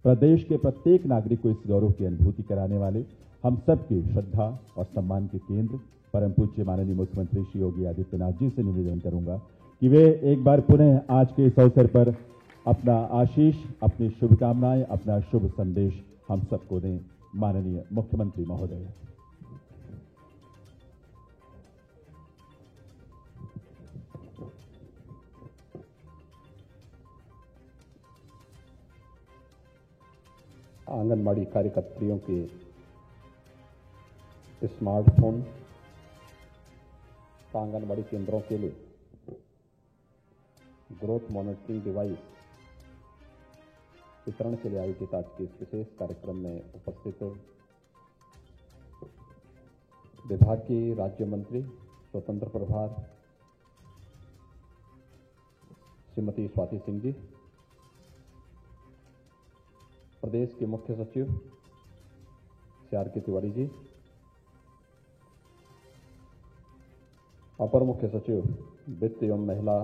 प्रदेश के प्रत्येक नागरिक को इस गौरव की अनुभूति कराने वाले हम सबके श्रद्धा और सम्मान के केंद्र परम पूज्य माननीय मुख्यमंत्री श्री योगी आदित्यनाथ जी से निवेदन करूंगा कि वे एक बार पुनः आज के इस अवसर पर अपना आशीष, अपनी शुभकामनाएं, अपना शुभ संदेश हम सबको दें। माननीय मुख्यमंत्री महोदय। आंगनबाड़ी कार्यकर्त्रियों के स्मार्टफोन आंगनबाड़ी केंद्रों के लिए ग्रोथ मॉनिटरिंग डिवाइस वितरण के लिए आयोजित आज के इस विशेष कार्यक्रम में उपस्थित विभाग की राज्य मंत्री स्वतंत्र प्रभार श्रीमती स्वाति सिंह जी, प्रदेश के मुख्य सचिव श्री आर के तिवारी जी, अपर मुख्य सचिव वित्त एवं महिला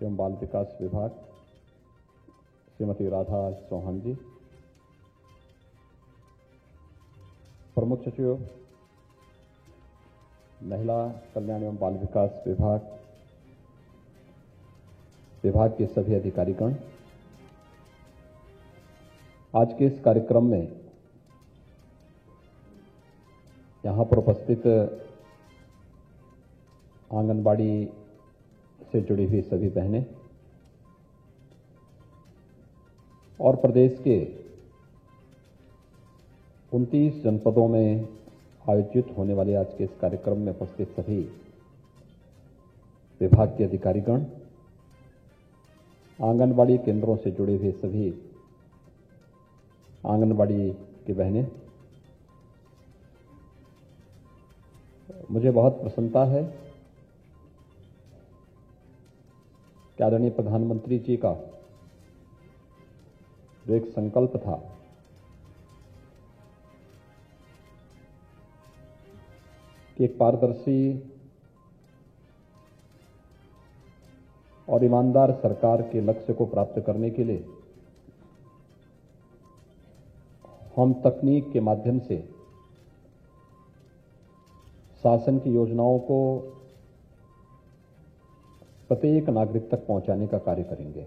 एवं बाल विकास विभाग श्रीमती राधा चौहान जी, प्रमुख सचिव महिला कल्याण एवं बाल विकास विभाग के सभी अधिकारीगण, आज के इस कार्यक्रम में यहां पर उपस्थित आंगनबाड़ी से जुड़ी हुई सभी बहनें और प्रदेश के 29 जनपदों में आयोजित होने वाले आज के इस कार्यक्रम में उपस्थित सभी विभाग के अधिकारीगण, आंगनबाड़ी केंद्रों से जुड़े हुए सभी आंगनबाड़ी की बहनें, मुझे बहुत प्रसन्नता है कि आदरणीय प्रधानमंत्री जी का जो एक संकल्प था कि एक पारदर्शी और ईमानदार सरकार के लक्ष्य को प्राप्त करने के लिए हम तकनीक के माध्यम से शासन की योजनाओं को प्रत्येक नागरिक तक पहुंचाने का कार्य करेंगे।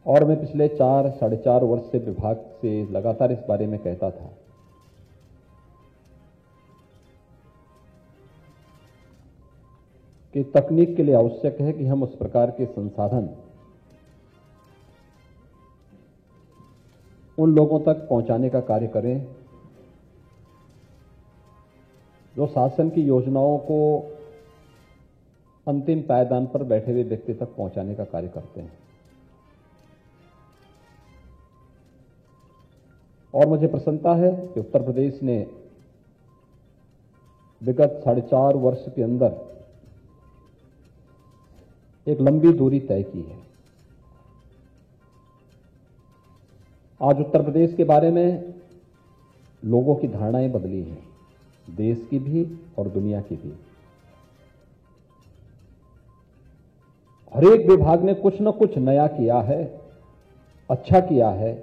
और मैं पिछले 4-4.5 वर्ष से विभाग से लगातार इस बारे में कहता था कि तकनीक के लिए आवश्यक है कि हम उस प्रकार के संसाधन उन लोगों तक पहुंचाने का कार्य करें जो शासन की योजनाओं को अंतिम पायदान पर बैठे हुए व्यक्ति तक पहुंचाने का कार्य करते हैं। और मुझे प्रसन्नता है कि उत्तर प्रदेश ने विगत 4.5 वर्ष के अंदर एक लंबी दूरी तय की है। आज उत्तर प्रदेश के बारे में लोगों की धारणाएं बदली हैं, देश की भी और दुनिया की भी। हर एक विभाग ने कुछ न कुछ नया किया है, अच्छा किया है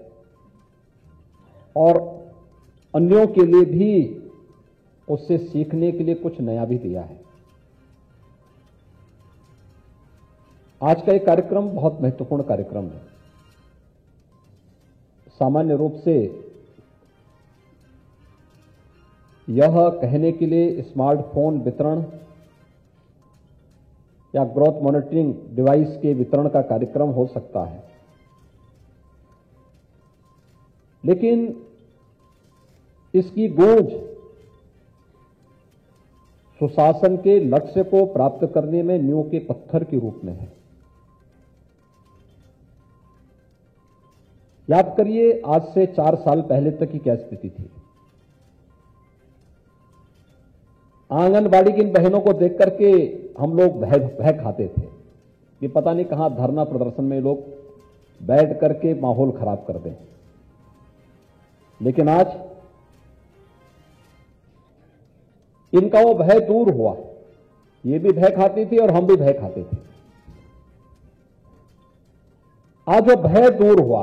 और अन्यों के लिए भी उससे सीखने के लिए कुछ नया भी दिया है। आज का एक कार्यक्रम बहुत महत्वपूर्ण कार्यक्रम है। सामान्य रूप से यह कहने के लिए स्मार्टफोन वितरण या ग्रोथ मॉनिटरिंग डिवाइस के वितरण का कार्यक्रम हो सकता है, लेकिन इसकी गूंज सुशासन के लक्ष्य को प्राप्त करने में नींव के पत्थर के रूप में है। याद करिए आज से 4 साल पहले तक की क्या स्थिति थी। आंगनबाड़ी की इन बहनों को देख करके हम लोग भय खाते थे कि पता नहीं कहां धरना प्रदर्शन में लोग बैठ करके माहौल खराब कर दें। लेकिन आज इनका वो भय दूर हुआ। ये भी भय खाती थी और हम भी भय खाते थे। आज वो भय दूर हुआ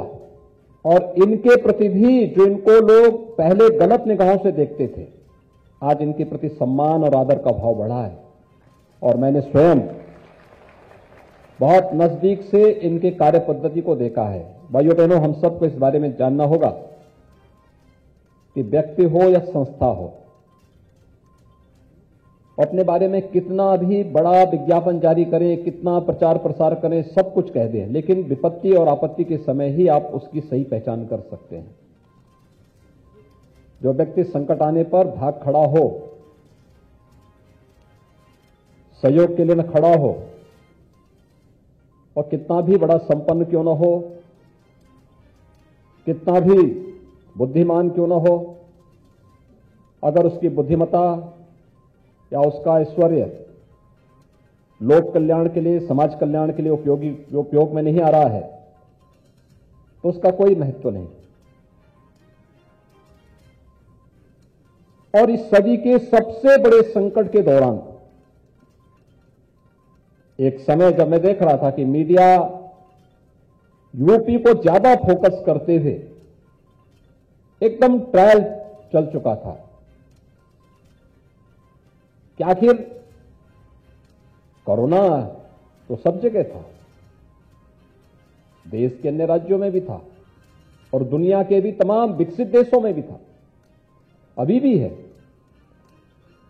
और इनके प्रति भी जो इनको लोग पहले गलत निगाहों से देखते थे, आज इनके प्रति सम्मान और आदर का भाव बढ़ा है। और मैंने स्वयं बहुत नजदीक से इनके कार्य पद्धति को देखा है। भाइयों बहनों, हम सबको इस बारे में जानना होगा कि व्यक्ति हो या संस्था हो, अपने बारे में कितना भी बड़ा विज्ञापन जारी करें, कितना प्रचार प्रसार करें, सब कुछ कह दें, लेकिन विपत्ति और आपत्ति के समय ही आप उसकी सही पहचान कर सकते हैं। जो व्यक्ति संकट आने पर भाग खड़ा हो, सहयोग के लिए न खड़ा हो, और कितना भी बड़ा संपन्न क्यों न हो, कितना भी बुद्धिमान क्यों न हो, अगर उसकी बुद्धिमत्ता या उसका ऐश्वर्य लोक कल्याण के लिए, समाज कल्याण के लिए उपयोग में नहीं आ रहा है, तो उसका कोई महत्व नहीं। और इस सदी के सबसे बड़े संकट के दौरान एक समय जब मैं देख रहा था कि मीडिया यूपी को ज्यादा फोकस करते हुए एकदम ट्रायल चल चुका था कि आखिर कोरोना तो सब जगह था, देश के अन्य राज्यों में भी था और दुनिया के भी तमाम विकसित देशों में भी था, अभी भी है,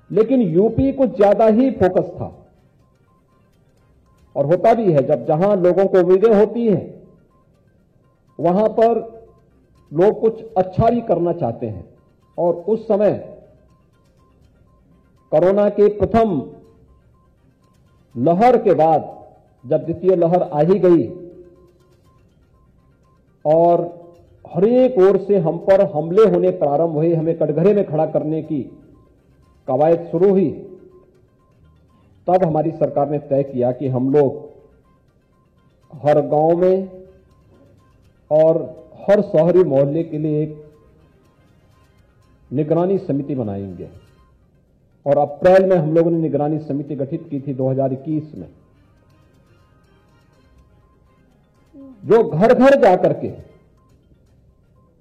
लेकिन यूपी को ज्यादा ही फोकस था। और होता भी है, जब जहां लोगों को उम्मीदें होती हैं वहां पर लोग कुछ अच्छा भी करना चाहते हैं। और उस समय कोरोना के प्रथम लहर के बाद जब द्वितीय लहर आ ही गई और हर एक ओर से हम पर हमले होने प्रारंभ हुए, हमें कटघरे में खड़ा करने की कवायद शुरू हुई, तब हमारी सरकार ने तय किया कि हम लोग हर गांव में और हर शहरी मोहल्ले के लिए एक निगरानी समिति बनाएंगे। और अप्रैल में हम लोगों ने निगरानी समिति गठित की थी 2021 में, जो घर घर जाकर के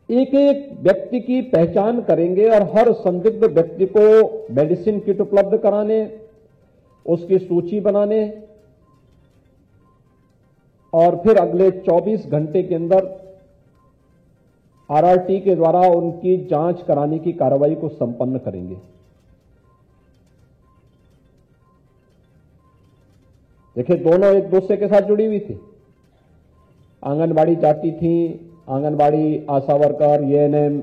एक एक व्यक्ति की पहचान करेंगे और हर संदिग्ध व्यक्ति को मेडिसिन किट उपलब्ध कराने, उसकी सूची बनाने और फिर अगले 24 घंटे के अंदर आरआरटी के द्वारा उनकी जांच कराने की कार्रवाई को संपन्न करेंगे। देखिए, दोनों एक दूसरे के साथ जुड़ी हुई थी। आंगनबाड़ी जाती थी, आंगनबाड़ी आशा वर्कर, एएनएम,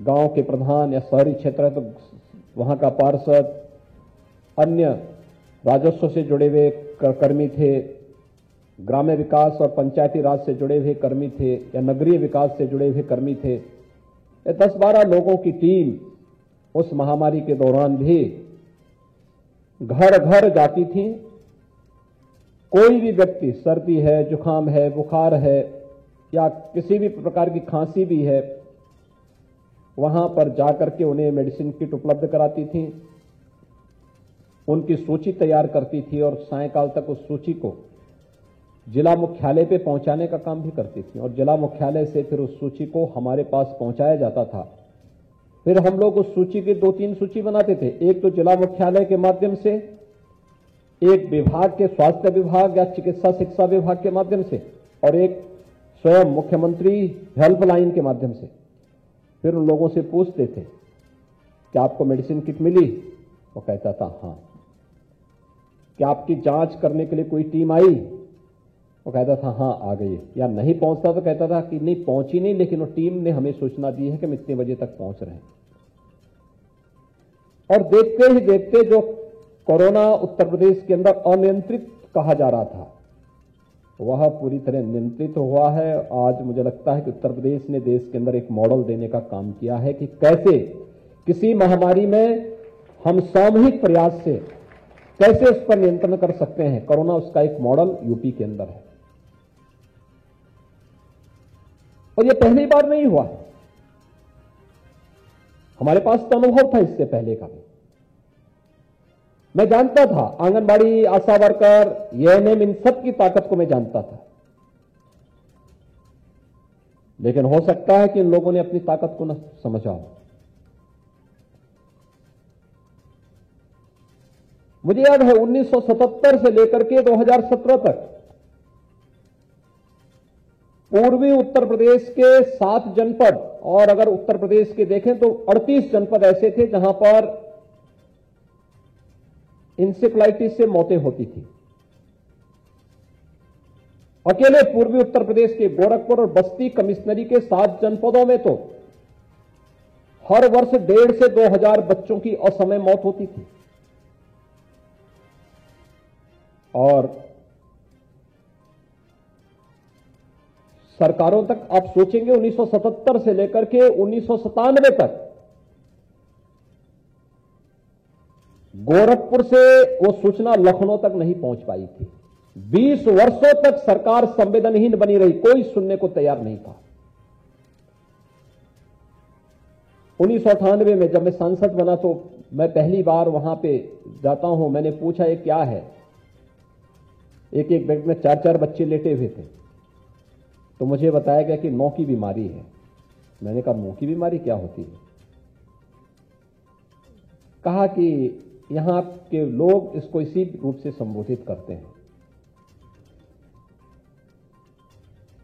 गांव के प्रधान या शहरी क्षेत्र है तो वहां का पार्षद, अन्य राजस्व से जुड़े हुए कर्मी थे, ग्राम्य विकास और पंचायती राज से जुड़े हुए कर्मी थे या नगरीय विकास से जुड़े हुए कर्मी थे। ये 10-12 लोगों की टीम उस महामारी के दौरान भी घर घर जाती थी। कोई भी व्यक्ति, सर्दी है, जुकाम है, बुखार है या किसी भी प्रकार की खांसी भी है, वहां पर जाकर के उन्हें मेडिसिन किट उपलब्ध कराती थी, उनकी सूची तैयार करती थी और सायंकाल तक उस सूची को जिला मुख्यालय पे पहुंचाने का काम भी करती थी। और जिला मुख्यालय से फिर उस सूची को हमारे पास पहुंचाया जाता था। फिर हम लोग उस सूची की 2-3 सूची बनाते थे, एक तो जिला मुख्यालय के माध्यम से, एक विभाग के स्वास्थ्य विभाग या चिकित्सा शिक्षा विभाग के माध्यम से, और एक स्वयं मुख्यमंत्री हेल्पलाइन के माध्यम से। फिर उन लोगों से पूछते थे कि आपको मेडिसिन किट मिली? वो कहता था हां। क्या आपकी जांच करने के लिए कोई टीम आई? वो कहता था हां आ गई। या नहीं पहुंचता तो कहता था कि नहीं पहुंची नहीं, लेकिन वो टीम ने हमें सूचना दी है कि हम इतने बजे तक पहुंच रहे हैं। और देखते ही देखते जो कोरोना उत्तर प्रदेश के अंदर अनियंत्रित कहा जा रहा था, वह पूरी तरह नियंत्रित हुआ है। आज मुझे लगता है कि उत्तर प्रदेश ने देश के अंदर एक मॉडल देने का काम किया है कि कैसे किसी महामारी में हम सामूहिक प्रयास से कैसे उस पर नियंत्रण कर सकते हैं। कोरोना उसका एक मॉडल यूपी के अंदर है और यह पहली बार नहीं हुआ। हमारे पास तो अनुभव था इससे पहले का भी। मैं जानता था, आंगनबाड़ी, आशा वर्कर, एएनएम, इन सब की ताकत को मैं जानता था। लेकिन हो सकता है कि इन लोगों ने अपनी ताकत को न समझा हो। मुझे याद है 1977 से लेकर के 2017 तक पूर्वी उत्तर प्रदेश के 7 जनपद, और अगर उत्तर प्रदेश के देखें तो 38 जनपद ऐसे थे जहां पर इंसेफ्लाइटिस से मौतें होती थी। अकेले पूर्वी उत्तर प्रदेश के गोरखपुर और बस्ती कमिश्नरी के 7 जनपदों में तो हर वर्ष 1,500 से 2,000 बच्चों की असमय मौत होती थी। और सरकारों तक आप सोचेंगे 1977 से लेकर के 1997 तक गोरखपुर से वो सूचना लखनऊ तक नहीं पहुंच पाई थी। 20 वर्षों तक सरकार संवेदनहीन बनी रही, कोई सुनने को तैयार नहीं था। 1998 में जब मैं सांसद बना तो मैं पहली बार वहां पे जाता हूं। मैंने पूछा ये क्या है, एक एक बेड में 4-4 बच्चे लेटे हुए थे। तो मुझे बताया गया कि नौ की बीमारी है। मैंने कहा नौ की बीमारी क्या होती है? कहा कि यहां के लोग इसको इसी रूप से संबोधित करते हैं।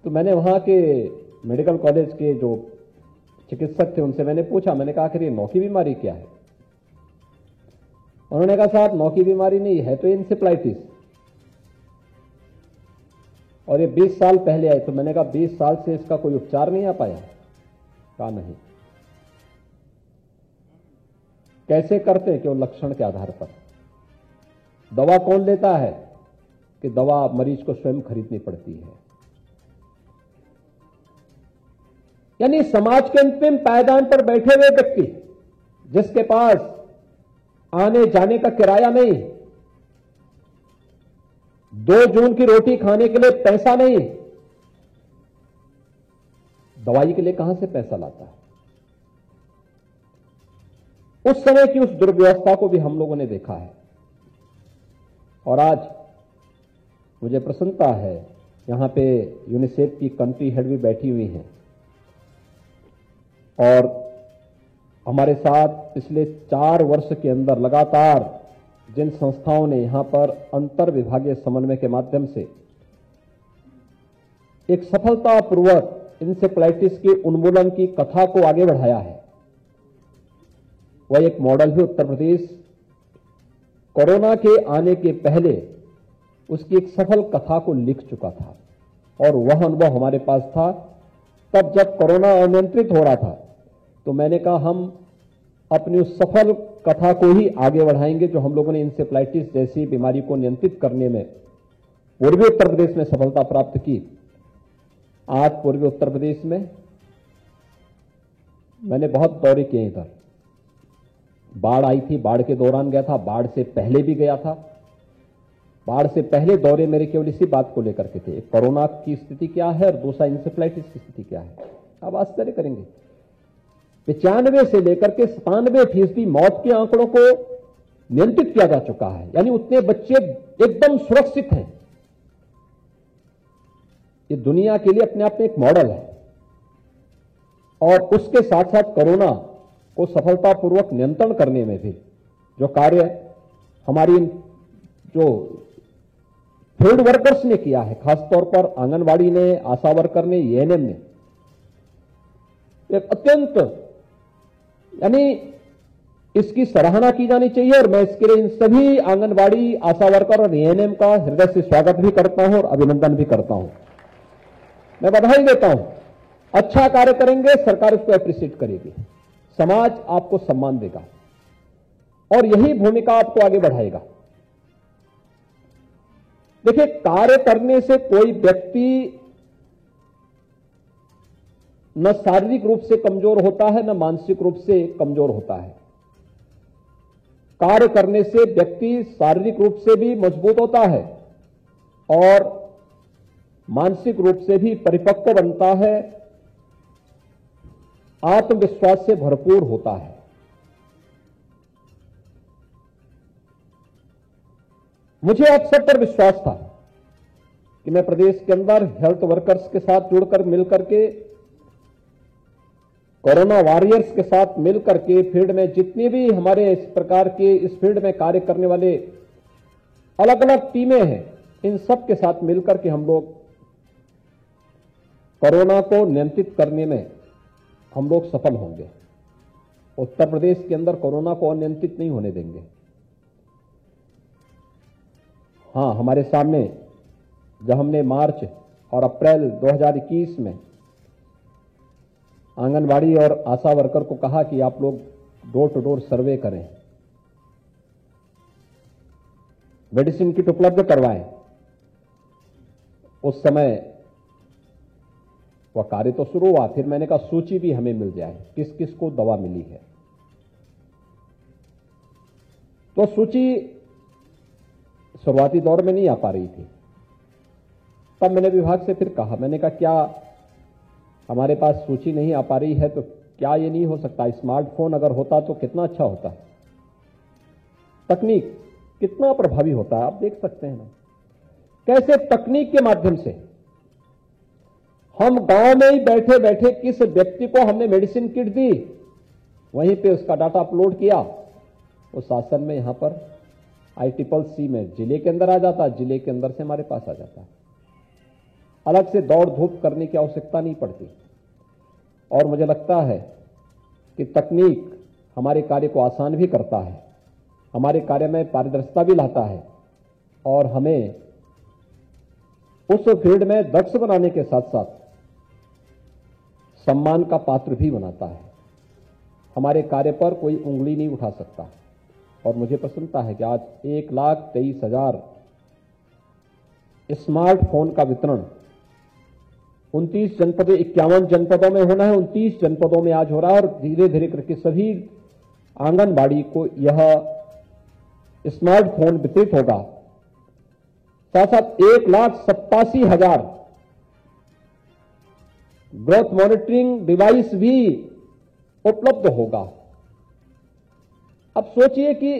तो मैंने वहां के मेडिकल कॉलेज के जो चिकित्सक थे उनसे मैंने पूछा, मैंने कहा कि नौ की बीमारी क्या है? उन्होंने कहा साहब नौ की बीमारी नहीं है तो इंसेफ्लाइटिस, और ये 20 साल पहले आई। तो मैंने कहा 20 साल से इसका कोई उपचार नहीं आ पाया? कहा नहीं। कैसे करते हैं? केवल लक्षण के आधार पर। दवा कौन लेता है? कि दवा मरीज को स्वयं खरीदनी पड़ती है। यानी समाज के अंतिम पायदान पर बैठे हुए व्यक्ति जिसके पास आने जाने का किराया नहीं, 2 जून की रोटी खाने के लिए पैसा नहीं, दवाई के लिए कहां से पैसा लाता है? उस समय की उस दुर्व्यवस्था को भी हम लोगों ने देखा है। और आज मुझे प्रसन्नता है, यहां पे यूनिसेफ की कंट्री हेड भी बैठी हुई हैं और हमारे साथ पिछले 4 वर्ष के अंदर लगातार जिन संस्थाओं ने यहां पर अंतर विभागीय समन्वय के माध्यम से एक सफलतापूर्वक इंसेफ्लाइटिस के उन्मूलन की कथा को आगे बढ़ाया है, वह एक मॉडल भी उत्तर प्रदेश कोरोना के आने के पहले उसकी एक सफल कथा को लिख चुका था। और वह अनुभव हमारे पास था तब जब कोरोना अनियंत्रित हो रहा था। तो मैंने कहा हम अपनी उस सफल कथा को ही आगे बढ़ाएंगे जो हम लोगों ने इंसेफ्लाइटिस जैसी बीमारी को नियंत्रित करने में पूर्वी उत्तर प्रदेश में सफलता प्राप्त की। आज पूर्वी उत्तर प्रदेश में मैंने बहुत दौरे किए। इधर बाढ़ आई थी, बाढ़ के दौरान गया था, बाढ़ से पहले भी गया था। बाढ़ से पहले दौरे मेरे केवल इसी बात को लेकर के थे, कोरोना की स्थिति क्या है और दूसरा इंसेफ्लाइटिस की स्थिति क्या है। आप आश्चर्य करेंगे 95 से लेकर के 97% मौत के आंकड़ों को नियंत्रित किया जा चुका है। यानी उतने बच्चे एकदम सुरक्षित हैं। ये दुनिया के लिए अपने आप में एक मॉडल है। और उसके साथ साथ कोरोना को सफलतापूर्वक नियंत्रण करने में भी जो कार्य हमारी जो फील्ड वर्कर्स ने किया है, खासतौर पर आंगनबाड़ी ने, आशा वर्कर ने, एएनएम ने, एक अत्यंत यानी इसकी सराहना की जानी चाहिए। और मैं इसके लिए इन सभी आंगनबाड़ी, आशा वर्कर और एएनएम का हृदय से स्वागत भी करता हूं और अभिनंदन भी करता हूं। मैं बधाई देता हूं। अच्छा कार्य करेंगे, सरकार उसको एप्रिशिएट करेगी, समाज आपको सम्मान देगा और यही भूमिका आपको आगे बढ़ाएगा। देखिए, कार्य करने से कोई व्यक्ति न शारीरिक रूप से कमजोर होता है न मानसिक रूप से कमजोर होता है। कार्य करने से व्यक्ति शारीरिक रूप से भी मजबूत होता है और मानसिक रूप से भी परिपक्व बनता है, आत्मविश्वास से भरपूर होता है। मुझे आप सब पर विश्वास था कि मैं प्रदेश के अंदर हेल्थ वर्कर्स के साथ जुड़कर मिलकर के कोरोना वॉरियर्स के साथ मिलकर के फील्ड में जितनी भी हमारे इस प्रकार के इस फील्ड में कार्य करने वाले अलग अलग टीमें हैं, इन सब के साथ मिलकर के हम लोग कोरोना को नियंत्रित करने में हम लोग सफल होंगे। उत्तर प्रदेश के अंदर कोरोना को अनियंत्रित नहीं होने देंगे। हां, हमारे सामने जब हमने मार्च और अप्रैल 2021 में आंगनबाड़ी और आशा वर्कर को कहा कि आप लोग डोर टू डोर सर्वे करें, मेडिसिन किट उपलब्ध करवाएं, उस समय वह कार्य तो शुरू हुआ। फिर मैंने कहा सूची भी हमें मिल जाए किस किस को दवा मिली है। तो सूची शुरुआती दौर में नहीं आ पा रही थी। तब मैंने विभाग से फिर कहा, मैंने कहा क्या हमारे पास सूची नहीं आ पा रही है तो क्या ये नहीं हो सकता, स्मार्टफोन अगर होता तो कितना अच्छा होता। तकनीक कितना प्रभावी होता है, आप देख सकते हैं ना कैसे तकनीक के माध्यम से हम गांव में ही बैठे बैठे किस व्यक्ति को हमने मेडिसिन किट दी, वहीं पे उसका डाटा अपलोड किया, वो शासन में यहां पर ICCC में जिले के अंदर आ जाता, जिले के अंदर से हमारे पास आ जाता। अलग से दौड़ धूप करने की आवश्यकता नहीं पड़ती। और मुझे लगता है कि तकनीक हमारे कार्य को आसान भी करता है, हमारे कार्य में पारदर्शिता भी लाता है और हमें उस फील्ड में दक्ष बनाने के साथ साथ सम्मान का पात्र भी बनाता है। हमारे कार्य पर कोई उंगली नहीं उठा सकता। और मुझे प्रसन्नता है कि आज 1,23,000 स्मार्टफोन का वितरण 29 जनपदों 51 जनपदों में होना है, 29 जनपदों में आज हो रहा है और धीरे धीरे करके सभी आंगनबाड़ी को यह स्मार्टफोन वितरित होगा। साथ साथ 1,87,000 ग्रोथ मॉनिटरिंग डिवाइस भी उपलब्ध होगा। अब सोचिए कि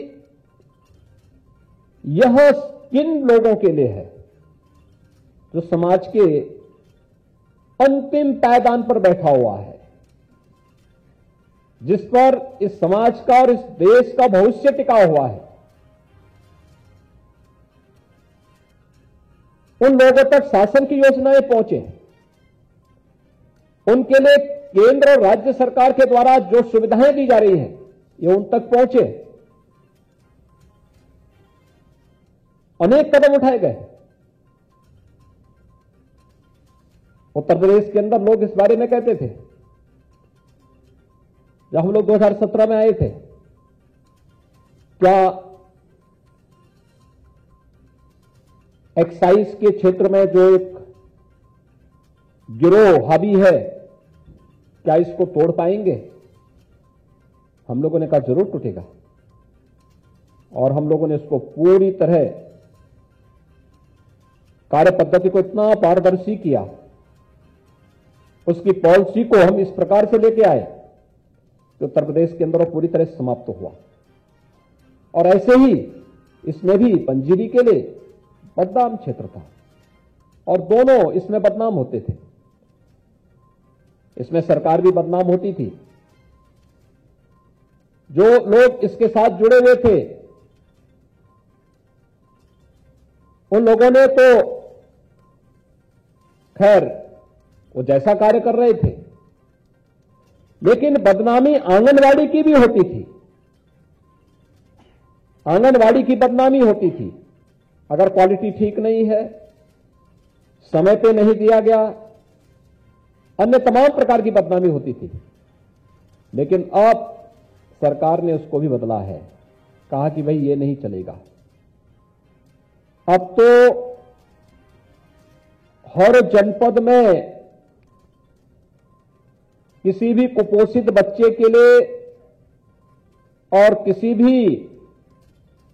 यह किन लोगों के लिए है जो समाज के अंतिम पायदान पर बैठा हुआ है, जिस पर इस समाज का और इस देश का भविष्य टिका हुआ है। उन लोगों तक शासन की योजनाएं पहुंचे, उनके लिए केंद्र और राज्य सरकार के द्वारा जो सुविधाएं दी जा रही हैं ये उन तक पहुंचे। अनेक कदम उठाए गए। उत्तर प्रदेश के अंदर लोग इस बारे में कहते थे, जब हम लोग 2017 में आए थे, क्या एक्साइज के क्षेत्र में जो एक गिरोह हावी है, क्या इसको तोड़ पाएंगे? हम लोगों ने कहा जरूर टूटेगा। और हम लोगों ने इसको पूरी तरह कार्य पद्धति को इतना पारदर्शी किया, उसकी पॉलिसी को हम इस प्रकार से लेके आए कि उत्तर प्रदेश के अंदर वो पूरी तरह समाप्त हुआ। और ऐसे ही इसमें भी पंजीरी के लिए बदनाम क्षेत्र था और दोनों इसमें बदनाम होते थे। इसमें सरकार भी बदनाम होती थी। जो लोग इसके साथ जुड़े हुए थे उन लोगों ने तो खैर वो जैसा कार्य कर रहे थे, लेकिन बदनामी आंगनवाड़ी की भी होती थी। आंगनवाड़ी की बदनामी होती थी। अगर क्वालिटी ठीक नहीं है, समय पे नहीं दिया गया, अन्य तमाम प्रकार की बदनामी होती थी। लेकिन अब सरकार ने उसको भी बदला है, कहा कि भाई ये नहीं चलेगा। अब तो हर जनपद में किसी भी कुपोषित बच्चे के लिए और किसी भी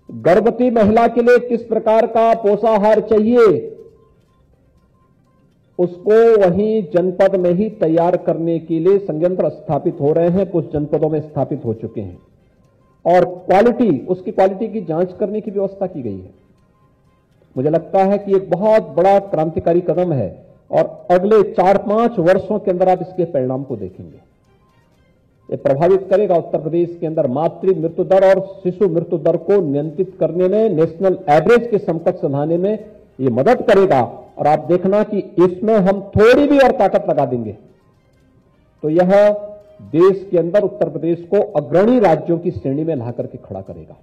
गर्भवती महिला के लिए किस प्रकार का पोषाहार चाहिए, उसको वहीं जनपद में ही तैयार करने के लिए संयंत्र स्थापित हो रहे हैं। कुछ जनपदों में स्थापित हो चुके हैं और उसकी क्वालिटी की जांच करने की व्यवस्था की गई है। मुझे लगता है कि एक बहुत बड़ा क्रांतिकारी कदम है और अगले 4-5 वर्षों के अंदर आप इसके परिणाम को देखेंगे। ये प्रभावित करेगा। उत्तर प्रदेश के अंदर मातृ मृत्यु दर और शिशु मृत्यु दर को नियंत्रित करने में, नेशनल एवरेज के समकक्ष लाने में ये मदद करेगा। और आप देखना कि इसमें हम थोड़ी भी और ताकत लगा देंगे तो यह देश के अंदर उत्तर प्रदेश को अग्रणी राज्यों की श्रेणी में ला करके खड़ा करेगा।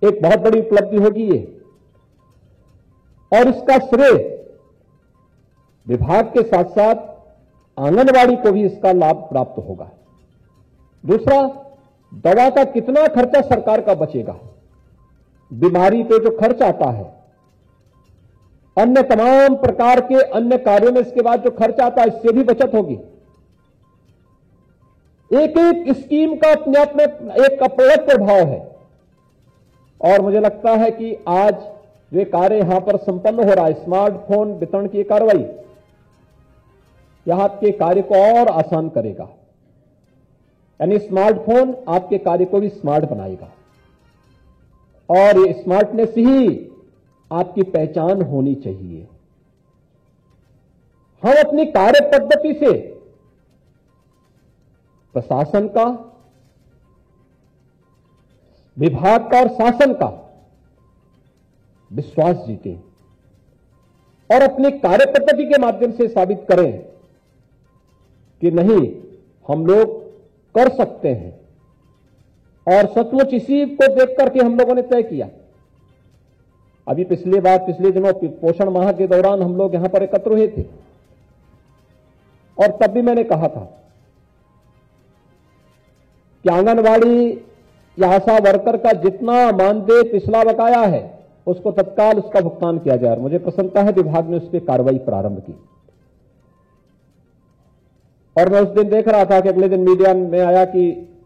एक बहुत बड़ी उपलब्धि होगी ये, और इसका श्रेय विभाग के साथ साथ आंगनवाड़ी को भी इसका लाभ प्राप्त होगा। दूसरा, दवा का कितना खर्चा सरकार का बचेगा, बीमारी पे जो खर्च आता है, अन्य तमाम प्रकार के अन्य कार्यों में इसके बाद जो खर्च आता है, इससे भी बचत होगी। एक एक स्कीम का अपने आप में एक अपवर्त प्रभाव है। और मुझे लगता है कि आज जो कार्य यहां पर संपन्न हो रहा है, स्मार्टफोन वितरण की कार्रवाई, यह आपके कार्य को और आसान करेगा। यानी स्मार्टफोन आपके कार्य को भी स्मार्ट बनाएगा, और ये स्मार्टनेस ही आपकी पहचान होनी चाहिए। हम अपनी कार्य पद्धति से प्रशासन का, विभाग का और शासन का विश्वास जीतें, और अपनी कार्य पद्धति के माध्यम से साबित करें कि नहीं, हम लोग कर सकते हैं। और सचमुच इसी को देख करके हम लोगों ने तय किया। अभी पिछले दिनों पोषण माह के दौरान हम लोग यहां पर एकत्र हुए थे, और तब भी मैंने कहा था कि आंगनवाड़ी या आशा वर्कर का जितना मानदेय पिछला बकाया है उसको तत्काल उसका भुगतान किया जाए। और मुझे प्रसन्नता है विभाग ने उस पर कार्रवाई प्रारंभ की। और मैं उस दिन देख रहा था कि अगले दिन मीडिया में आया कि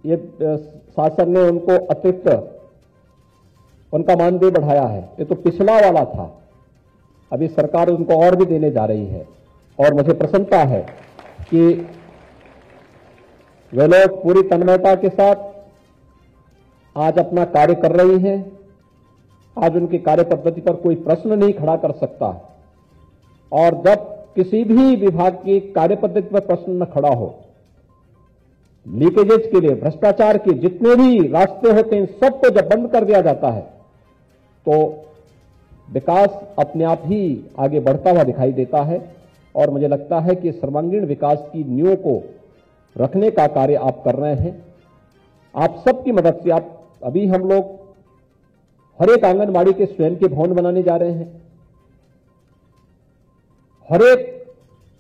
ये शासन ने उनको अतिरिक्त उनका मानदेय बढ़ाया है। ये तो पिछला वाला था, अभी सरकार उनको और भी देने जा रही है। और मुझे प्रसन्नता है कि वे लोग पूरी तन्मयता के साथ आज अपना कार्य कर रही हैं। आज उनकी कार्य पद्धति पर कोई प्रश्न नहीं खड़ा कर सकता। और जब किसी भी विभाग की कार्य पद्धति पर प्रश्न न खड़ा हो, लीकेजेज के लिए, भ्रष्टाचार के जितने भी रास्ते होते हैं, सबको जब बंद कर दिया जाता है तो विकास अपने आप ही आगे बढ़ता हुआ दिखाई देता है। और मुझे लगता है कि सर्वांगीण विकास की नींव को रखने का कार्य आप कर रहे हैं। आप सबकी मदद से अभी हम लोग हर एक आंगनबाड़ी के स्वयं के भवन बनाने जा रहे हैं। हर एक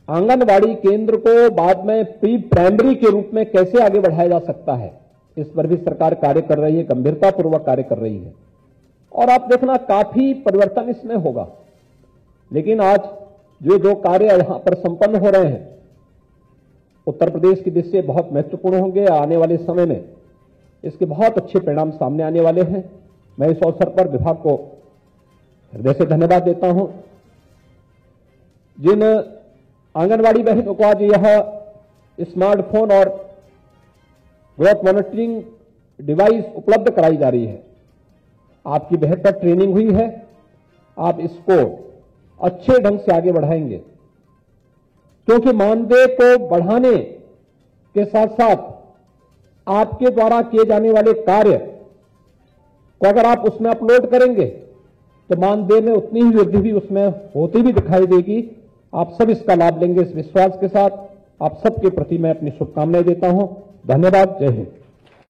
आंगनबाड़ी केंद्र को बाद में प्री प्राइमरी के रूप में कैसे आगे बढ़ाया जा सकता है, इस पर भी सरकार कार्य कर रही है, गंभीरतापूर्वक कार्य कर रही है। और आप देखना काफी परिवर्तन इसमें होगा। लेकिन आज जो कार्य यहां पर संपन्न हो रहे हैं उत्तर प्रदेश की दृष्टि से बहुत महत्वपूर्ण होंगे। आने वाले समय में इसके बहुत अच्छे परिणाम सामने आने वाले हैं। मैं इस अवसर पर विभाग को हृदय से धन्यवाद देता हूं। जिन आंगनवाड़ी बहनों को आज यह स्मार्टफोन और ग्रोथ मॉनिटरिंग डिवाइस उपलब्ध कराई जा रही है, आपकी बेहतर ट्रेनिंग हुई है, आप इसको अच्छे ढंग से आगे बढ़ाएंगे। क्योंकि मानदेय को बढ़ाने के साथ साथ आपके द्वारा किए जाने वाले कार्य को अगर आप उसमें अपलोड करेंगे तो मानदेय में उतनी ही वृद्धि भी उसमें होती भी दिखाई देगी। आप सब इसका लाभ लेंगे, इस विश्वास के साथ आप सबके प्रति मैं अपनी शुभकामनाएं देता हूं। धन्यवाद। जय हिंद।